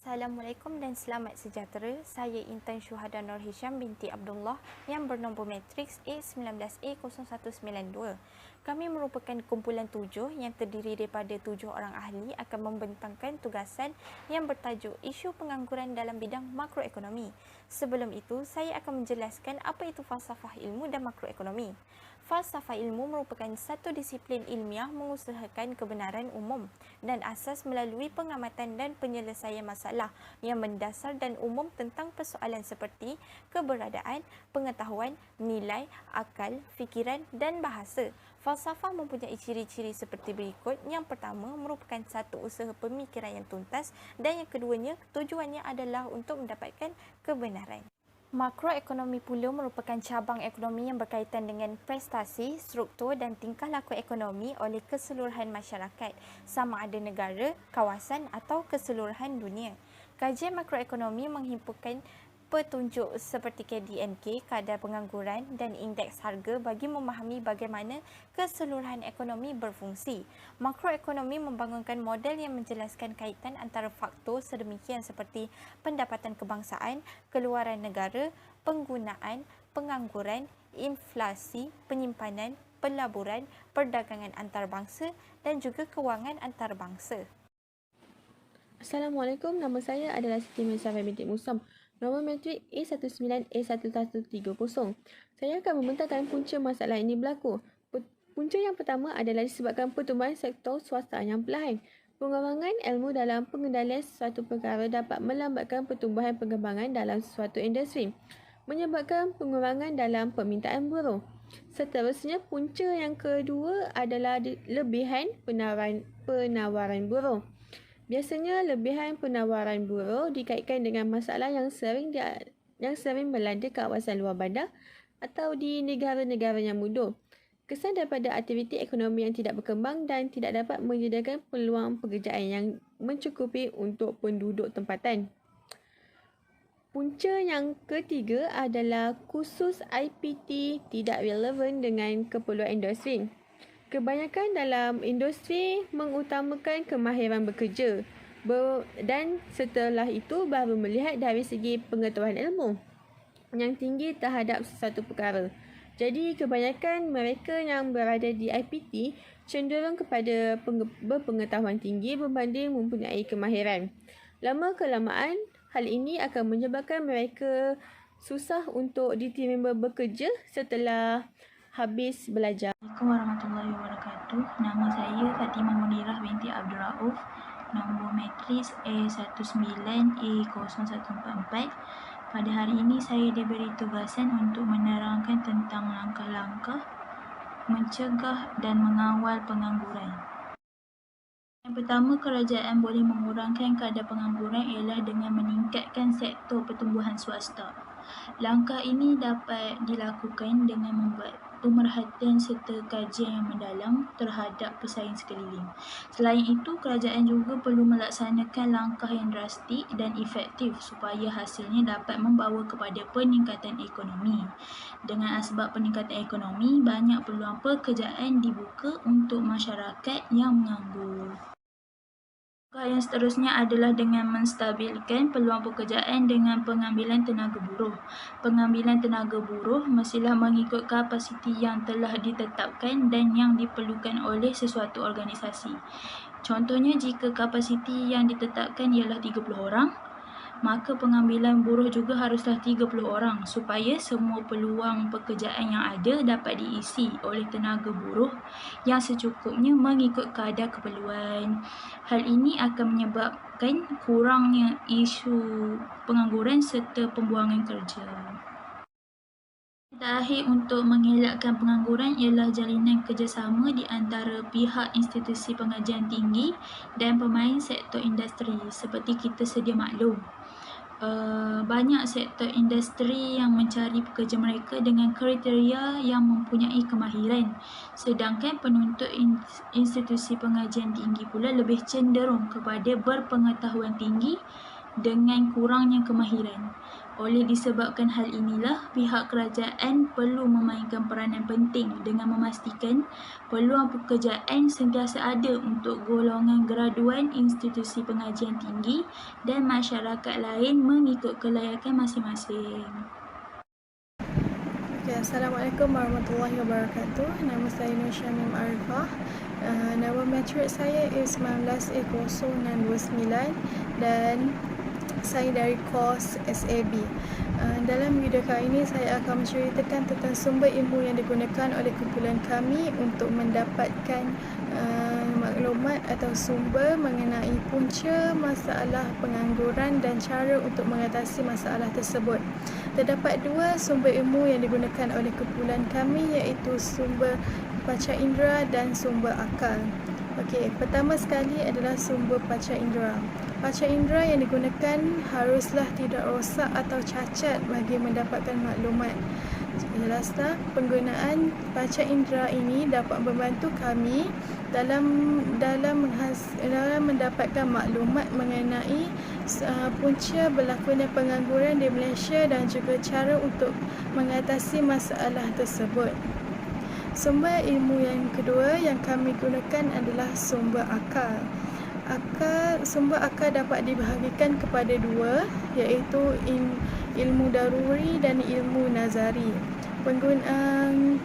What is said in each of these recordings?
Assalamualaikum dan selamat sejahtera. Saya Intan Syuhada Nur Hisham binti Abdullah yang bernombor matriks A19A0192. Kami merupakan kumpulan 7 yang terdiri daripada 7 orang ahli akan membentangkan tugasan yang bertajuk isu pengangguran dalam bidang makroekonomi. Sebelum itu, saya akan menjelaskan apa itu falsafah ilmu dan makroekonomi. Falsafah ilmu merupakan satu disiplin ilmiah mengusahakan kebenaran umum dan asas melalui pengamatan dan penyelesaian masalah yang mendasar dan umum tentang persoalan seperti keberadaan, pengetahuan, nilai, akal, fikiran dan bahasa. Falsafah mempunyai ciri-ciri seperti berikut. Yang pertama, merupakan satu usaha pemikiran yang tuntas dan yang keduanya, tujuannya adalah untuk mendapatkan kebenaran. Makroekonomi pula merupakan cabang ekonomi yang berkaitan dengan prestasi, struktur dan tingkah laku ekonomi oleh keseluruhan masyarakat, sama ada negara, kawasan atau keseluruhan dunia. Kajian makroekonomi menghimpunkan petunjuk seperti KDNK, kadar pengangguran dan indeks harga bagi memahami bagaimana keseluruhan ekonomi berfungsi. Makroekonomi membangunkan model yang menjelaskan kaitan antara faktor sedemikian seperti pendapatan kebangsaan, keluaran negara, penggunaan, pengangguran, inflasi, penyimpanan, pelaburan, perdagangan antarabangsa dan juga kewangan antarabangsa. Assalamualaikum, nama saya adalah Siti Mansafah binti Musam. Nombor matrik A19A1130. Saya akan membentangkan punca masalah ini berlaku. Punca yang pertama adalah disebabkan pertumbuhan sektor swasta yang perlahan. Pengembangan ilmu dalam pengendalian sesuatu perkara dapat melambatkan pertumbuhan pengembangan dalam sesuatu industri, menyebabkan pengurangan dalam permintaan buruh. Seterusnya, punca yang kedua adalah lebihan penawaran buruh. Biasanya, lebihan penawaran buruh dikaitkan dengan masalah yang sering melanda kawasan luar bandar atau di negara-negara yang mundur. Kesan daripada aktiviti ekonomi yang tidak berkembang dan tidak dapat menyediakan peluang pekerjaan yang mencukupi untuk penduduk tempatan. Punca yang ketiga adalah khusus IPT tidak relevan dengan keperluan industri. Kebanyakan dalam industri mengutamakan kemahiran bekerja dan setelah itu baru melihat dari segi pengetahuan ilmu yang tinggi terhadap sesuatu perkara. Jadi kebanyakan mereka yang berada di IPT cenderung kepada berpengetahuan tinggi berbanding mempunyai kemahiran. Lama-kelamaan, hal ini akan menyebabkan mereka susah untuk diterima bekerja setelah habis belajar. Assalamualaikum warahmatullahi wabarakatuh. Nama saya Fatimah Munirah binti Abdul Rauf. Nombor matris A19A0144. Pada hari ini saya diberi tugasan untuk menerangkan tentang langkah-langkah mencegah dan mengawal pengangguran. Yang pertama, kerajaan boleh mengurangkan kadar pengangguran ialah dengan meningkatkan sektor pertumbuhan swasta. Langkah ini dapat dilakukan dengan membuat pemerhatian serta kajian yang mendalam terhadap pesaing sekeliling. Selain itu, kerajaan juga perlu melaksanakan langkah yang drastik dan efektif supaya hasilnya dapat membawa kepada peningkatan ekonomi. Dengan asbab peningkatan ekonomi, banyak peluang pekerjaan dibuka untuk masyarakat yang menganggur. Langkah yang seterusnya adalah dengan menstabilkan peluang pekerjaan dengan pengambilan tenaga buruh. Pengambilan tenaga buruh mestilah mengikut kapasiti yang telah ditetapkan dan yang diperlukan oleh sesuatu organisasi. Contohnya, jika kapasiti yang ditetapkan ialah 30 orang, maka pengambilan buruh juga haruslah 30 orang supaya semua peluang pekerjaan yang ada dapat diisi oleh tenaga buruh yang secukupnya mengikut kadar keperluan. Hal ini akan menyebabkan kurangnya isu pengangguran serta pembuangan kerja. Terakhir, untuk mengelakkan pengangguran ialah jalinan kerjasama di antara pihak institusi pengajian tinggi dan pemain sektor industri. Seperti kita sedia maklum, banyak sektor industri yang mencari pekerja mereka dengan kriteria yang mempunyai kemahiran, sedangkan penuntut institusi pengajian tinggi pula lebih cenderung kepada berpengetahuan tinggi dengan kurangnya kemahiran. Oleh disebabkan hal inilah, pihak kerajaan perlu memainkan peranan penting dengan memastikan peluang pekerjaan sentiasa ada untuk golongan graduan institusi pengajian tinggi dan masyarakat lain mengikut kelayakan masing-masing. Assalamualaikum warahmatullahi wabarakatuh. Nama saya Nur Syamim Arifah. Nama matrik saya is 19A069 dan saya dari kos SAB. Dalam video kali ini saya akan menceritakan tentang sumber ilmu yang digunakan oleh kumpulan kami untuk mendapatkan maklumat atau sumber mengenai punca masalah pengangguran dan cara untuk mengatasi masalah tersebut. Terdapat dua sumber ilmu yang digunakan oleh kumpulan kami, iaitu sumber panca indera dan sumber akal. Okey, pertama sekali adalah sumber panca indera. Panca indera yang digunakan haruslah tidak rosak atau cacat bagi mendapatkan maklumat. Jelaslah, penggunaan panca indera ini dapat membantu kami dalam mendapatkan maklumat mengenai punca berlakunya pengangguran di Malaysia dan juga cara untuk mengatasi masalah tersebut. Sumber ilmu yang kedua yang kami gunakan adalah sumber akal. Sumber akal dapat dibahagikan kepada dua, iaitu ilmu daruri dan ilmu nazari. Penggunaan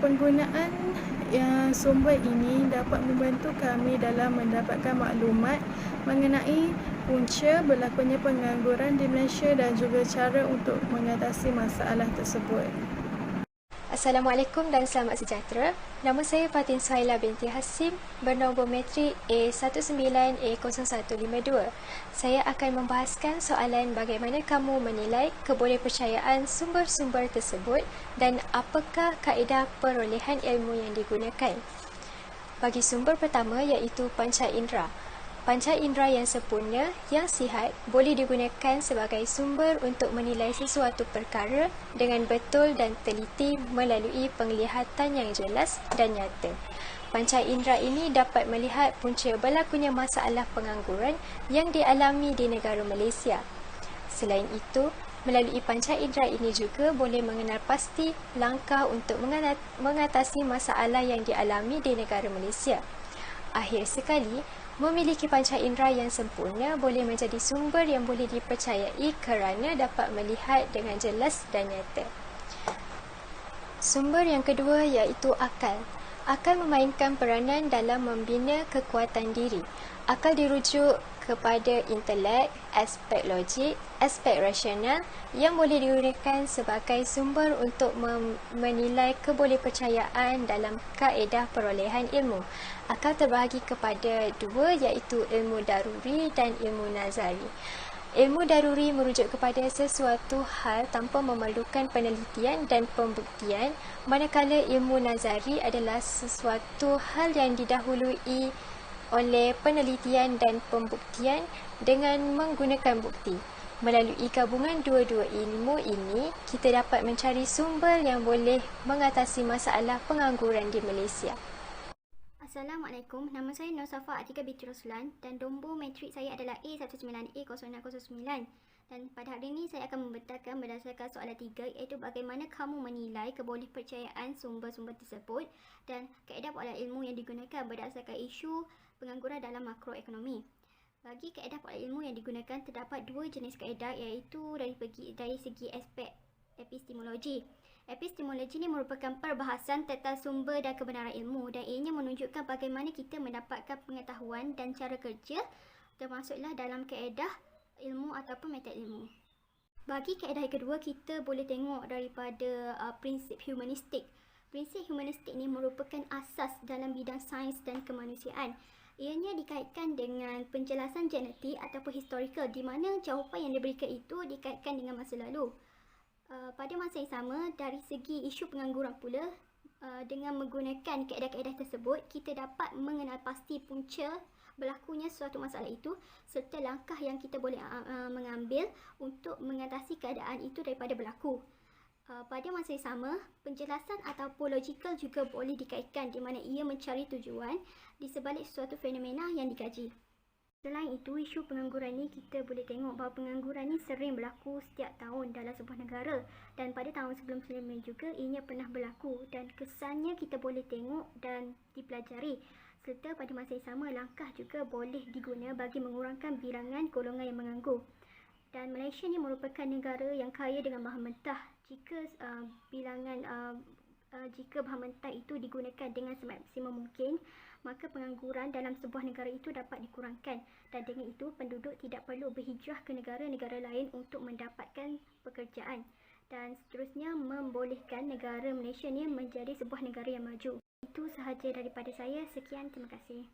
sumber ini dapat membantu kami dalam mendapatkan maklumat mengenai punca berlakunya pengangguran di Malaysia dan juga cara untuk mengatasi masalah tersebut. Assalamualaikum dan selamat sejahtera. Nama saya Fatin Suhaila binti Hasim, bernombor matrik A19A0152. Saya akan membahaskan soalan bagaimana kamu menilai kebolehpercayaan sumber-sumber tersebut dan apakah kaedah perolehan ilmu yang digunakan. Bagi sumber pertama iaitu panca indera. Panca indera yang sempurna, yang sihat, boleh digunakan sebagai sumber untuk menilai sesuatu perkara dengan betul dan teliti melalui penglihatan yang jelas dan nyata. Panca indera ini dapat melihat punca berlakunya masalah pengangguran yang dialami di negara Malaysia. Selain itu, melalui panca indera ini juga boleh mengenal pasti langkah untuk mengatasi masalah yang dialami di negara Malaysia. Akhir sekali, memiliki panca indera yang sempurna boleh menjadi sumber yang boleh dipercayai kerana dapat melihat dengan jelas dan nyata. Sumber yang kedua iaitu akal. Akal memainkan peranan dalam membina kekuatan diri. Akal dirujuk kepada intelek, aspek logik, aspek rasional yang boleh digunakan sebagai sumber untuk menilai kebolehpercayaan dalam kaedah perolehan ilmu. Akal terbahagi kepada dua, iaitu ilmu daruri dan ilmu nazari. Ilmu daruri merujuk kepada sesuatu hal tanpa memerlukan penelitian dan pembuktian, manakala ilmu nazari adalah sesuatu hal yang didahului oleh penelitian dan pembuktian dengan menggunakan bukti. Melalui gabungan dua-dua ilmu ini, kita dapat mencari sumber yang boleh mengatasi masalah pengangguran di Malaysia. Assalamualaikum, nama saya Nur Safa Atika binti Roslan dan nombor matrik saya adalah A19A0609. Dan pada hari ini saya akan membentangkan berdasarkan soalan 3, iaitu bagaimana kamu menilai kebolehpercayaan sumber-sumber tersebut dan kaedah pola ilmu yang digunakan berdasarkan isu pengangguran dalam makroekonomi. Bagi kaedah pola ilmu yang digunakan, terdapat dua jenis kaedah, iaitu dari segi aspek epistemologi. Epistemologi ini merupakan perbahasan tentang sumber dan kebenaran ilmu dan ianya menunjukkan bagaimana kita mendapatkan pengetahuan dan cara kerja, termasuklah dalam kaedah ilmu ataupun metod ilmu. Bagi kaedah yang kedua, kita boleh tengok daripada prinsip humanistik. Prinsip humanistik ini merupakan asas dalam bidang sains dan kemanusiaan. Ianya dikaitkan dengan penjelasan genetik ataupun historikal, di mana jawapan yang diberikan itu dikaitkan dengan masa lalu. Pada masa yang sama, dari segi isu pengangguran pula, dengan menggunakan kaedah-kaedah tersebut, kita dapat mengenal pasti punca berlakunya suatu masalah itu serta langkah yang kita boleh mengambil untuk mengatasi keadaan itu daripada berlaku. Pada masa yang sama, penjelasan ataupun logikal juga boleh dikaitkan, di mana ia mencari tujuan di sebalik suatu fenomena yang dikaji. Selain itu, isu pengangguran ni kita boleh tengok bahawa pengangguran ni sering berlaku setiap tahun dalam sebuah negara, dan pada tahun sebelum-sebelumnya juga ianya pernah berlaku, dan kesannya kita boleh tengok dan dipelajari. Serta pada masa yang sama, langkah juga boleh diguna bagi mengurangkan bilangan golongan yang menganggur. Dan Malaysia ni merupakan negara yang kaya dengan bahan mentah. Jika bahan mentah itu digunakan dengan semaksimum mungkin, maka pengangguran dalam sebuah negara itu dapat dikurangkan, dan dengan itu penduduk tidak perlu berhijrah ke negara-negara lain untuk mendapatkan pekerjaan, dan seterusnya membolehkan negara Malaysia ni menjadi sebuah negara yang maju. Itu sahaja daripada saya. Sekian, terima kasih.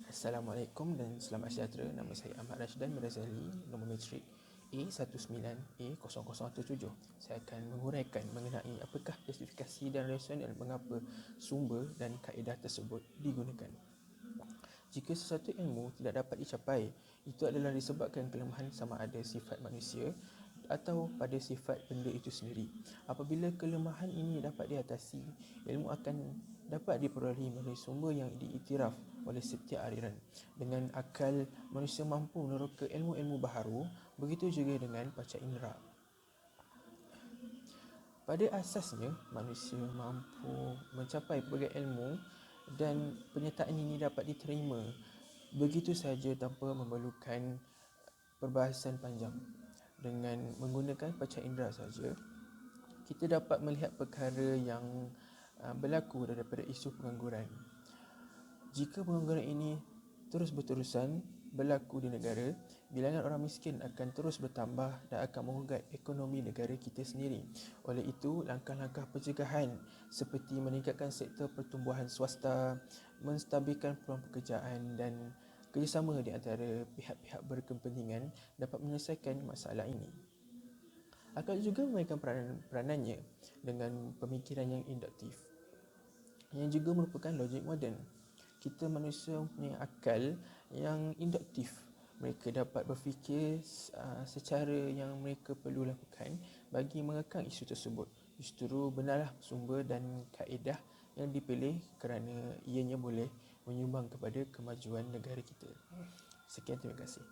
Assalamualaikum dan selamat sejahtera. Nama saya Ahmad Rashdan Mirazali, nombor matrik A19A0017. Saya akan menguraikan mengenai apakah justifikasi dan rasional mengapa sumber dan kaedah tersebut digunakan. Jika sesuatu ilmu tidak dapat dicapai, itu adalah disebabkan kelemahan sama ada sifat manusia atau pada sifat benda itu sendiri. Apabila kelemahan ini dapat diatasi, ilmu akan dapat diperolehi melalui sumber yang diiktiraf oleh setiap aliran. Dengan akal, manusia mampu meneroka ilmu-ilmu baharu, begitu juga dengan panca indera. Pada asasnya, manusia mampu mencapai pelbagai ilmu dan penyertaan ini dapat diterima begitu sahaja tanpa memerlukan perbahasan panjang. Dengan menggunakan panca indera saja, kita dapat melihat perkara yang berlaku daripada isu pengangguran. Jika pengangguran ini terus berterusan berlaku di negara, bilangan orang miskin akan terus bertambah dan akan menggugat ekonomi negara kita sendiri. Oleh itu, langkah-langkah pencegahan seperti meningkatkan sektor pertumbuhan swasta, menstabilkan peluang pekerjaan dan kerjasama di antara pihak-pihak berkepentingan dapat menyelesaikan masalah ini. Akal juga memainkan peranannya dengan pemikiran yang induktif, yang juga merupakan logik moden. Kita manusia mempunyai akal yang induktif. Mereka dapat berfikir secara yang mereka perlu lakukan bagi mengekang isu tersebut. Justru benarlah sumber dan kaedah yang dipilih kerana ianya boleh menyumbang kepada kemajuan negara kita. Sekian, terima kasih.